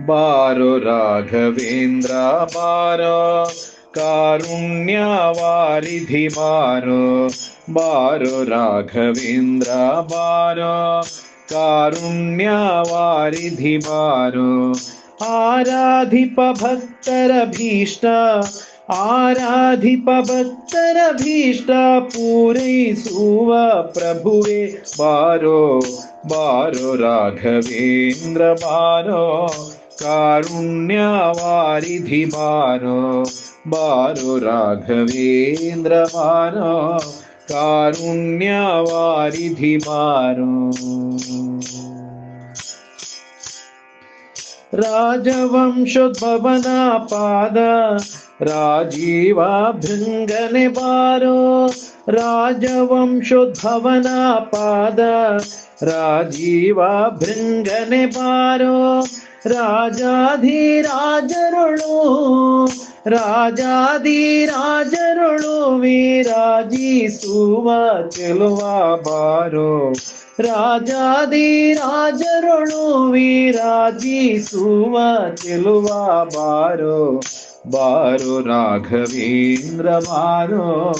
ಬಾರೋ ರಾಘವೇಂದ್ರ ಬಾರೋ, ಕಾರುಣ್ಯವಾರಿಧಿ ಬಾರೋ. ಬಾರೋ ರಾಘವೇಂದ್ರ ಬಾರೋ, ಕಾರುಣ್ಯವಾರಿಧಿ ಬಾರೋ. ಆರಾಧಿಪ ಭಕ್ತರ ಭೀಷ್ಟ, ಆರಾಧಿಪ ಭಕ್ತರ ಭೀಷ್ಟ ಪೂರೈಸುವ ಪ್ರಭುವೆ ಬಾರೋ. ಬಾರೋ ರಾಘವೇಂದ್ರ ಬಾರೋ, ಕಾರುಣ್ಯವಾರಿಧಿ ಬಾರೋ. ಬಾರೋ ರಾಘವೇಂದ್ರ ಬಾರೋ, ಕಾರುಣ್ಯವಾರಿಧಿ ಬಾರೋ. ರಾಜವಂಶೋದ್ಭವನ ಪಾದ ರಾಜೀವ ಭೃಂಗನೆ ಬಾರೋ. ರಾಜವಂಶೋದ್ಭವನ ಪಾದ ರಾಜೀವ ಭೃಂಗನೆ ಬಾರೋ. ರಾಜಾಧಿರಾಜರುಳು, ರಾಜಾಧಿರಾಜರುಳು ವಿರಾಜಿಸುವ ಚೆಲುವ ಬಾರೋ. ರಾಜಾಧಿರಾಜರುಳು ವಿರಾಜಿಸುವ ಚೆಲುವ ಬಾರೋ. ಬಾರೋ ರಾಘವೇಂದ್ರ ಬಾರೋ,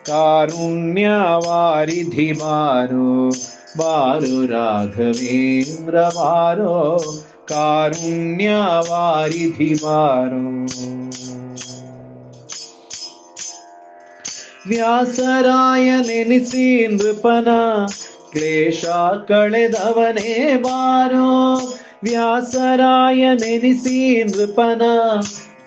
ಕಾರುಣ್ಯವಾರಿಧಿ ಬಾರೋ. ಬಾರೋ ರಾಘವೇಂದ್ರ ಬಾರೋ, ಕಾರುಣ್ಯವಾರಿಧಿ ಬಾರೋ. ವ್ಯಾಸರಾಯನೆನಿಸಿ ನೃಪನ ಕ್ಲೇಶ ಕಳೆದವನೇ ಬಾರೋ. ವ್ಯಾಸರಾಯನೆನಿಸಿ ನೃಪನ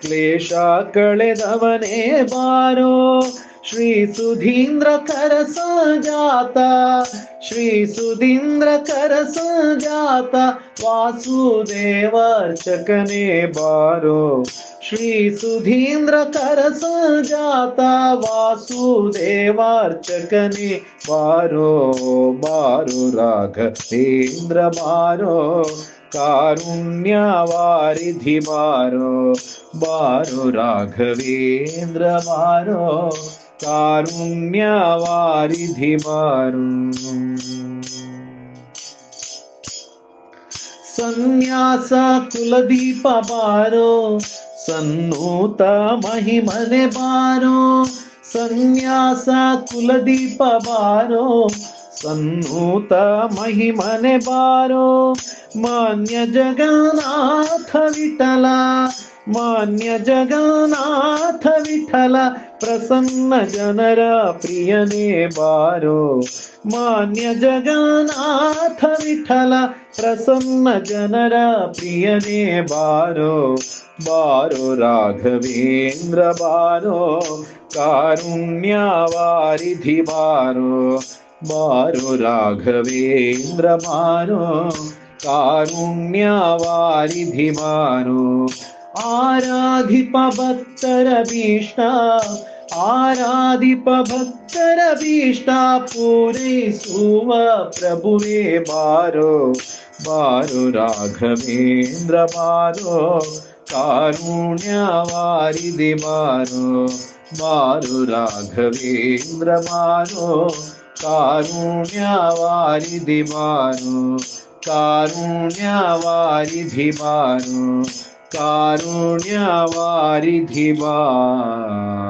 ಕ್ಲೇಶ ಕಳೆದವನೇ ಬಾರೋ. ಶ್ರೀ ಸುಧೀಂದ್ರ ಕರ ಸಂಜಾತ, ಶ್ರೀ ಸುಧೀಂದ್ರ ಕರ ಸಂಜಾತ ವಾಸುದೇವಾರ್ಚಕನೇ ಬಾರೋ. ಶ್ರೀ ಸುಧೀಂದ್ರ ಕರ ಸಂಜಾತ ವಾಸುದೇವಾರ್ಚಕನೇ ಬಾರೋ. ಬಾರೋ ರಾಘವೇಂದ್ರ ಬಾರೋ, ಕಾರುಣ್ಯವಾರಿಧಿ ಬಾರೋ. ಬಾರೋ ರಾಘವೇಂದ್ರ ಬಾರೋ, ಕಾರುಣ್ಯವಾರಿಧಿ ಬಾರೋ. ಸನ್ಯಾಸ ಕುಲದೀಪ ಬಾರೋ, ಸನ್ನೂತ ಮಹಿಮನೆ ಬಾರೋ. ಸನ್ಯಾಸ ಕುಲದೀಪ ಬಾರೋ, ಸನ್ನೂತ ಮಹಿಮನೆ ಬಾರೋ. ಮಾನ್ಯ ಜಗನ್ನಾಥ ವಿಠಲ, ಮಾನ್ಯ ಜಗನ್ನಾಥ ವಿಠಲ ಪ್ರಸನ್ನ ಜನರ ಪ್ರಿಯನೇ ಬಾರೋ. ಮಾನ್ಯ ಜಗನ್ನಾಥ ವಿಠಲ ಪ್ರಸನ್ನ ಜನರ ಪ್ರಿಯನೇ ಬಾರೋ. ಬಾರೋ ರಾಘವೇಂದ್ರ ಬಾರೋ, ಕಾರುಣ್ಯವಾರಿಧಿ ಬಾರೋ. ಬಾರೋ ರಾಘವೇಂದ್ರ ಬಾರೋ, ಕಾರುಣ್ಯವಾರಿಧಿ ಬಾರೋ. ಆರಾಧಿಪ ಭಕ್ತರ ಭೀಷ್ಟ, ಆರಾಧಿಪ ಭಕ್ತರ ಭೀಷ್ಟ ಪೂರೈಸುವ ಪ್ರಭುವೇ ಬಾರೋ. ಬಾರೋ ರಾಘವೇಂದ್ರ ಬಾರೋ, ಕಾರುಣ್ಯವಾರಿಧಿ ಬಾರೋ. ಬಾರೋ ರಾಘವೇಂದ್ರ ಬಾರೋ, ಕಾರುಣ್ಯವಾರಿಧಿ ಬಾರೋ. ಕಾರುಣ್ಯವಾರಿಧಿ ಬಾರೋ, ಕಾರುಣ್ಯವಾರಿಧಿ ಬಾರೋ.